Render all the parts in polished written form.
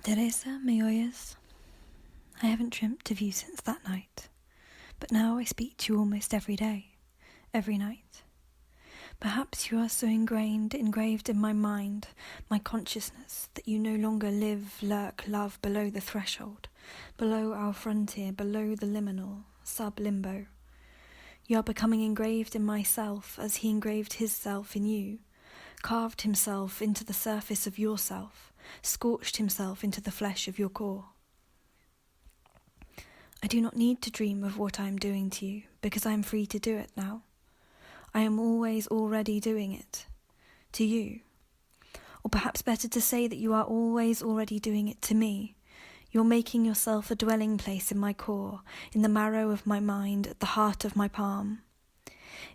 Teresa, my oyes. I haven't dreamt of you since that night, but now I speak to you almost every day, every night. Perhaps you are so engraved in my mind, my consciousness, that you no longer live, lurk, love below the threshold, below our frontier, below the liminal, sub-limbo. You are becoming engraved in myself as he engraved his self in you, carved himself into the surface of yourself, scorched himself into the flesh of your core. I do not need to dream of what I am doing to you, because I am free to do it now. I am always already doing it, to you. Or perhaps better to say that you are always already doing it to me. You're making yourself a dwelling place in my core, in the marrow of my mind, at the heart of my palm.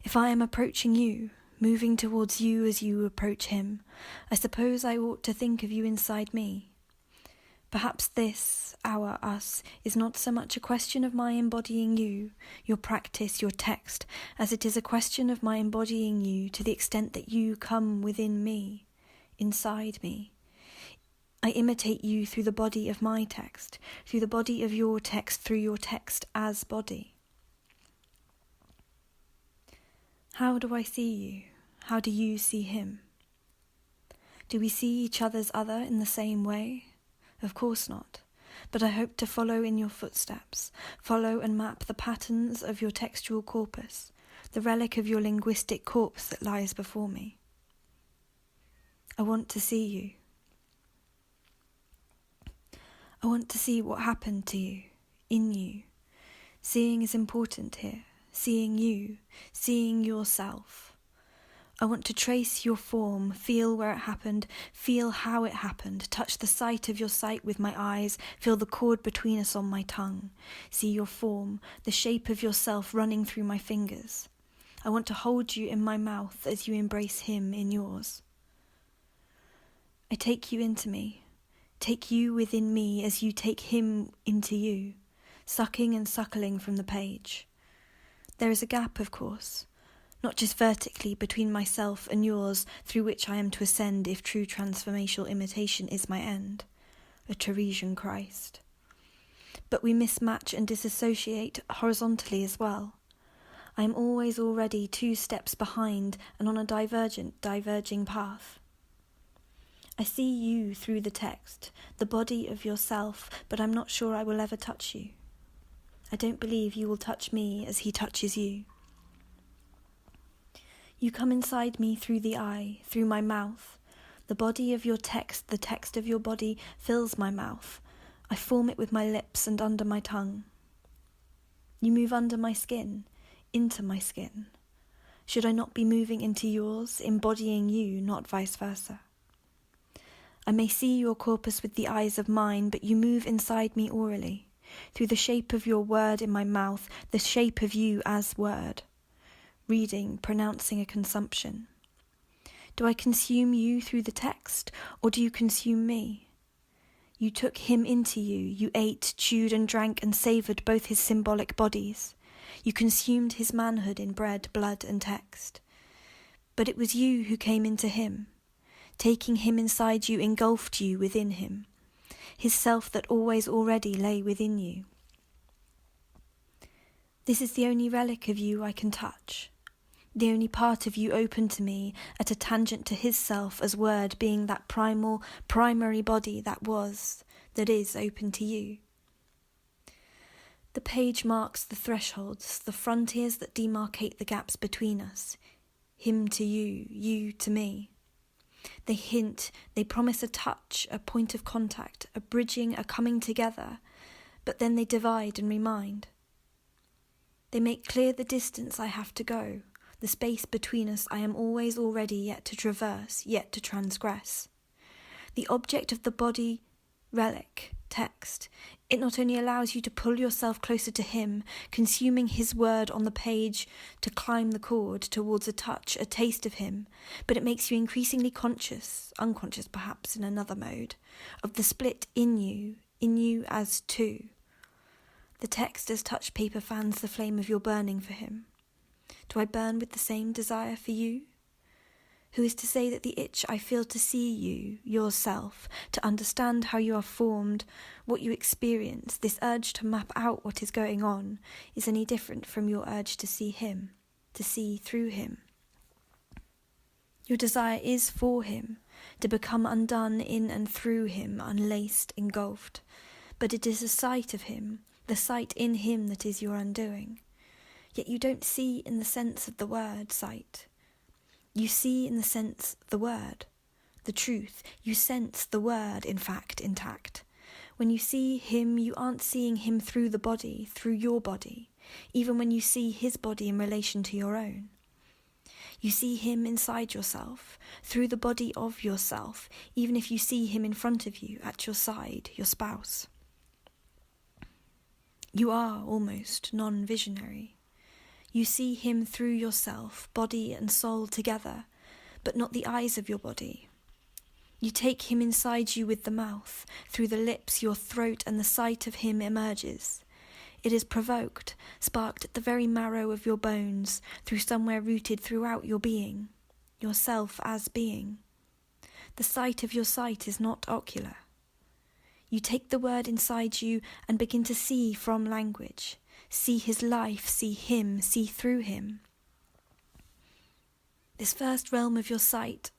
If I am approaching you, moving towards you as you approach him, I suppose I ought to think of you inside me. Perhaps this, our us, is not so much a question of my embodying you, your practice, your text, as it is a question of my embodying you to the extent that you come within me, inside me. I imitate you through the body of my text, through the body of your text, through your text as body. How do I see you? How do you see him? Do we see each other's other in the same way? Of course not, but I hope to follow in your footsteps, follow and map the patterns of your textual corpus, the relic of your linguistic corpse that lies before me. I want to see you. I want to see what happened to you, in you. Seeing is important here, seeing you, seeing yourself. I want to trace your form, feel where it happened, feel how it happened, touch the site of your sight with my eyes, feel the cord between us on my tongue, see your form, the shape of yourself running through my fingers. I want to hold you in my mouth as you embrace him in yours. I take you into me, take you within me as you take him into you, sucking and suckling from the page. There is a gap, of course, not just vertically between myself and yours, through which I am to ascend if true transformational imitation is my end, a Teresian Christ. But we mismatch and disassociate horizontally as well. I am always already 2 steps behind and on a diverging path. I see you through the text, the body of yourself, but I'm not sure I will ever touch you. I don't believe you will touch me as he touches you. You come inside me through the eye, through my mouth. The body of your text, the text of your body, fills my mouth. I form it with my lips and under my tongue. You move under my skin, into my skin. Should I not be moving into yours, embodying you, not vice versa? I may see your corpus with the eyes of mine, but you move inside me orally, through the shape of your word in my mouth, the shape of you as word. Reading, pronouncing a consumption. Do I consume you through the text, or do you consume me? You took him into you, you ate, chewed and drank and savoured both his symbolic bodies. You consumed his manhood in bread, blood and text. But it was you who came into him. Taking him inside you engulfed you within him, his self that always already lay within you. This is the only relic of you I can touch. The only part of you open to me at a tangent to his self as word being that primary body that is open to you. The page marks the thresholds, the frontiers that demarcate the gaps between us. Him to you, you to me. They hint, they promise a touch, a point of contact, a bridging, a coming together, but then they divide and remind. They make clear the distance I have to go. The space between us I am always already yet to traverse, yet to transgress. The object of the body, relic, text, it not only allows you to pull yourself closer to him, consuming his word on the page, to climb the cord towards a touch, a taste of him, but it makes you increasingly conscious, unconscious perhaps in another mode, of the split in you as two. The text as touch paper fans the flame of your burning for him. Do I burn with the same desire for you? Who is to say that the itch I feel to see you, yourself, to understand how you are formed, what you experience, this urge to map out what is going on, is any different from your urge to see him, to see through him? Your desire is for him, to become undone in and through him, unlaced, engulfed. But it is the sight of him, the sight in him that is your undoing. Yet you don't see in the sense of the word sight. You see in the sense the word, the truth. You sense the word, in fact, intact. When you see him, you aren't seeing him through the body, through your body, even when you see his body in relation to your own. You see him inside yourself, through the body of yourself, even if you see him in front of you, at your side, your spouse. You are almost non-visionary. You see him through yourself, body and soul together, but not the eyes of your body. You take him inside you with the mouth, through the lips, your throat, and the sight of him emerges. It is provoked, sparked at the very marrow of your bones, through somewhere rooted throughout your being, yourself as being. The sight of your sight is not ocular. You take the word inside you and begin to see from language. See his life, see him, see through him. This first realm of your sight,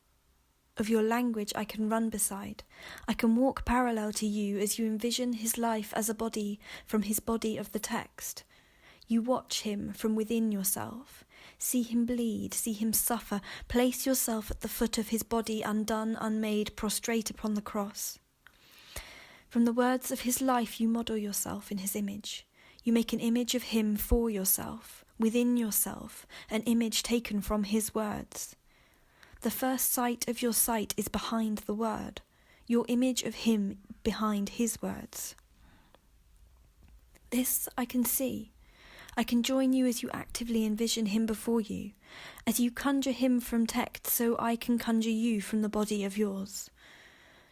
of your language, I can run beside. I can walk parallel to you as you envision his life as a body from his body of the text. You watch him from within yourself. See him bleed, see him suffer. Place yourself at the foot of his body, undone, unmade, prostrate upon the cross. From the words of his life you model yourself in his image. You make an image of him for yourself, within yourself, an image taken from his words. The first sight of your sight is behind the word, your image of him behind his words. This I can see. I can join you as you actively envision him before you. As you conjure him from text, so I can conjure you from the body of yours.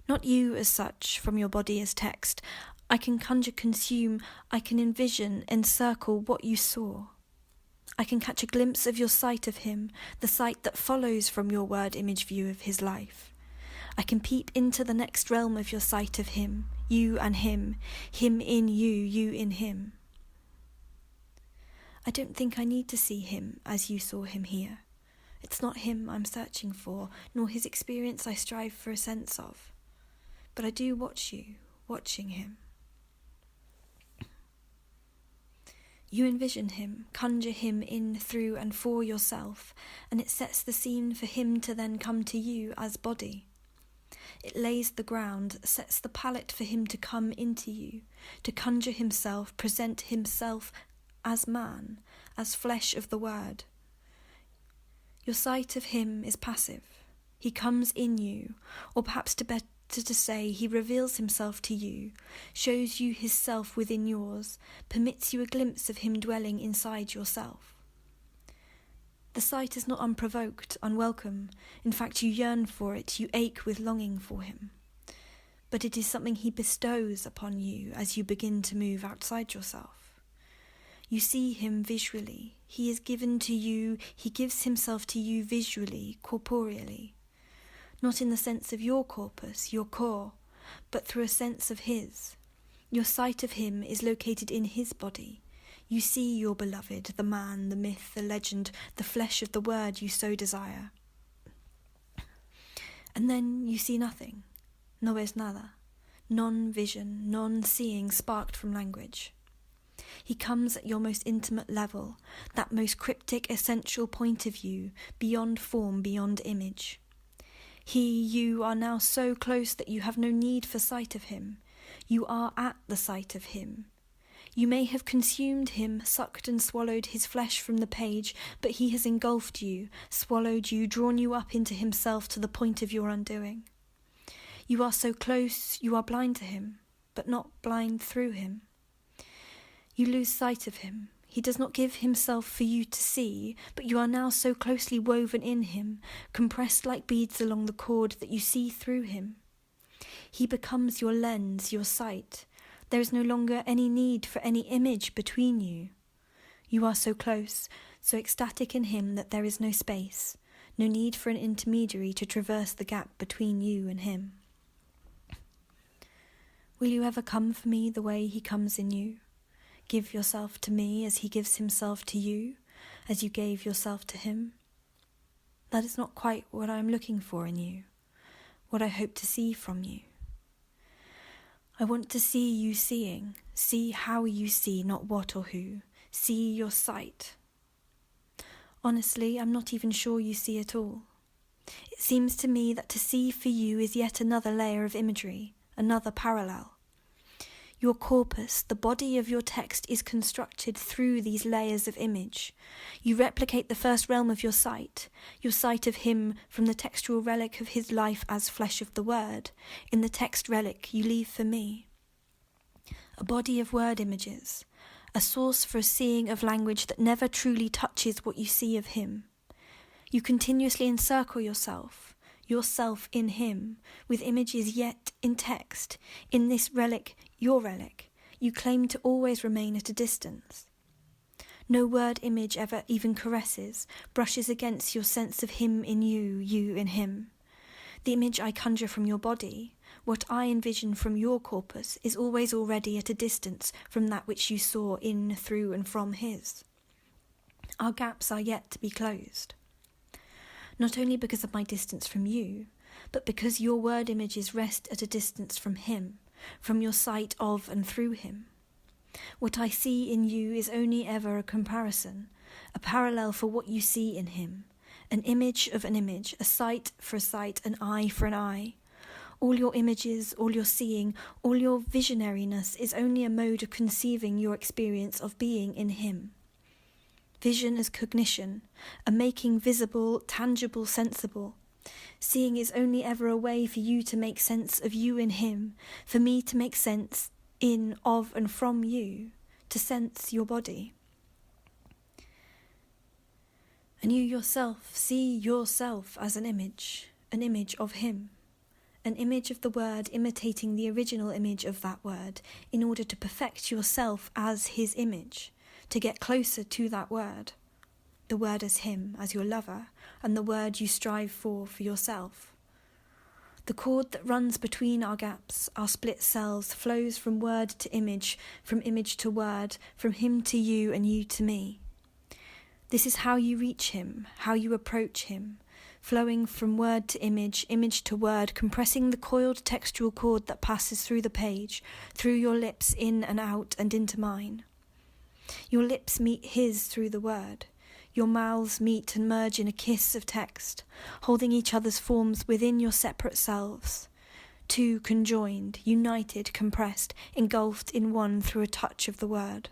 Not you as such, from your body as text. I can conjure, consume, I can envision, encircle what you saw. I can catch a glimpse of your sight of him, the sight that follows from your word image view of his life. I can peep into the next realm of your sight of him, you and him in you, you in him. I don't think I need to see him as you saw him here. It's not him I'm searching for, nor his experience I strive for a sense of. But I do watch you, watching him. You envision him, conjure him in, through and for yourself, and it sets the scene for him to then come to you as body. It lays the ground, sets the palette for him to come into you, to conjure himself, present himself as man, as flesh of the word. Your sight of him is passive. He comes in you, or perhaps to say he reveals himself to you, shows you his self within yours, permits you a glimpse of him dwelling inside yourself. The sight is not unprovoked, unwelcome. In fact, you yearn for it, you ache with longing for him. But it is something he bestows upon you as you begin to move outside yourself. You see him visually. He is given to you, he gives himself to you visually, corporeally. Not in the sense of your corpus, your core, but through a sense of his. Your sight of him is located in his body. You see your beloved, the man, the myth, the legend, the flesh of the word you so desire. And then you see nothing. No ves nada. Non-vision, non-seeing sparked from language. He comes at your most intimate level, that most cryptic, essential point of view, beyond form, beyond image. You are now so close that you have no need for sight of him. You are at the sight of him. You may have consumed him, sucked and swallowed his flesh from the page, but he has engulfed you, swallowed you, drawn you up into himself to the point of your undoing. You are so close, you are blind to him, but not blind through him. You lose sight of him. He does not give himself for you to see, but you are now so closely woven in him, compressed like beads along the cord that you see through him. He becomes your lens, your sight. There is no longer any need for any image between you. You are so close, so ecstatic in him that there is no space, no need for an intermediary to traverse the gap between you and him. Will you ever come for me the way he comes in you? Give yourself to me as he gives himself to you, as you gave yourself to him? That is not quite what I am looking for in you, what I hope to see from you. I want to see you seeing, see how you see, not what or who, see your sight. Honestly, I'm not even sure you see at all. It seems to me that to see for you is yet another layer of imagery, another parallel. Your corpus, the body of your text, is constructed through these layers of image. You replicate the first realm of your sight of him from the textual relic of his life as flesh of the word. In the text relic you leave for me. A body of word images, a source for a seeing of language that never truly touches what you see of him. You continuously encircle yourself in him, with images yet in text. In this relic, your relic, you claim to always remain at a distance. No word image ever even caresses, brushes against your sense of him in you, you in him. The image I conjure from your body, what I envision from your corpus, is always already at a distance from that which you saw in, through, and from his. Our gaps are yet to be closed. Not only because of my distance from you, but because your word images rest at a distance from him, from your sight of and through him. What I see in you is only ever a comparison, a parallel for what you see in him, an image of an image, a sight for a sight, an eye for an eye. All your images, all your seeing, all your visionariness is only a mode of conceiving your experience of being in him. Vision as cognition, a making visible, tangible, sensible. Seeing is only ever a way for you to make sense of you in him, for me to make sense in, of, and from you, to sense your body. And you yourself see yourself as an image of him, an image of the word imitating the original image of that word, in order to perfect yourself as his image, to get closer to that word, the word as him, as your lover, and the word you strive for yourself. The cord that runs between our gaps, our split cells, flows from word to image, from image to word, from him to you and you to me. This is how you reach him, how you approach him, flowing from word to image, image to word, compressing the coiled textual cord that passes through the page, through your lips, in and out, and into mine. Your lips meet his through the word. Your mouths meet and merge in a kiss of text, holding each other's forms within your separate selves. Two conjoined, united, compressed, engulfed in one through a touch of the word.